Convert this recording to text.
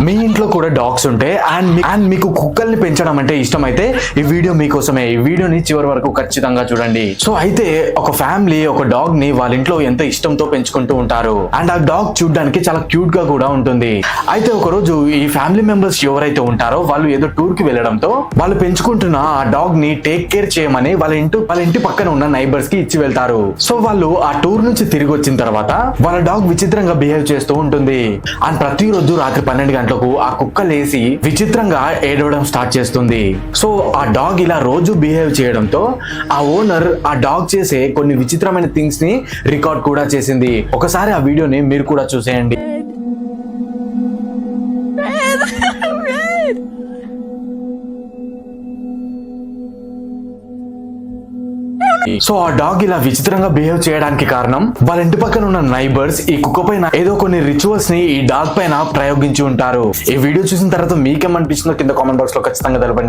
మీ ఇంట్లో కూడా డాగ్స్ ఉంటే అండ్ మీకు కుక్కల్ని పెంచడం అంటే ఇష్టం అయితే ఈ వీడియో మీకోసమే. ఈ వీడియోని చివరి వరకు ఖచ్చితంగా చూడండి. సో అయితే ఒక ఫ్యామిలీ ఒక డాగ్ ని వాళ్ళ ఇంట్లో ఎంత ఇష్టంతో పెంచుకుంటూ ఉంటారు. అండ్ ఆ డాగ్ చూడడానికి చాలా క్యూట్ గా కూడా ఉంటుంది. అయితే ఒక రోజు ఈ ఫ్యామిలీ మెంబర్స్ ఎవరైతే ఉంటారో వాళ్ళు ఏదో టూర్ కి వెళ్ళడంతో వాళ్ళు పెంచుకుంటున్న ఆ డాగ్ ని టేక్ కేర్ చేయమని వాళ్ళ ఇంటి పక్కన ఉన్న నైబర్స్ కి ఇచ్చి వెళ్తారు. సో వాళ్ళు ఆ టూర్ నుంచి తిరిగి వచ్చిన తర్వాత వాళ్ళ డాగ్ విచిత్రంగా బిహేవ్ చేస్తూ ఉంటుంది. అండ్ ప్రతిరోజు రాత్రి 12 గంటలకు ఆ కుక్క లేసి విచిత్రంగా ఏడవడం స్టార్ట్ చేస్తుంది. సో ఆ డాగ్ ఇలా రోజు బిహేవ్ చేయడంతో ఆ ఓనర్ ఆ డాగ్ చేసే కొన్ని విచిత్రమైన థింగ్స్ ని రికార్డ్ కూడా చేసింది. ఒకసారి ఆ వీడియోని మీరు కూడా చూసేయండి. సో ఆ డాగ్ ఇలా విచిత్రంగా బిహేవ్ చేయడానికి కారణం వాళ్ళ ఇంటి పక్కన ఉన్న నైబర్స్ ఈ కుక్క పైన ఏదో కొన్ని రిచువల్స్ ని ఈ డాగ్ పైన ప్రయోగించి ఉంటారు. ఈ వీడియో చూసిన తర్వాత మీకేమనిపించిందో కింద కామెంట్ బాక్స్ లో ఖచ్చితంగా తెలపండి.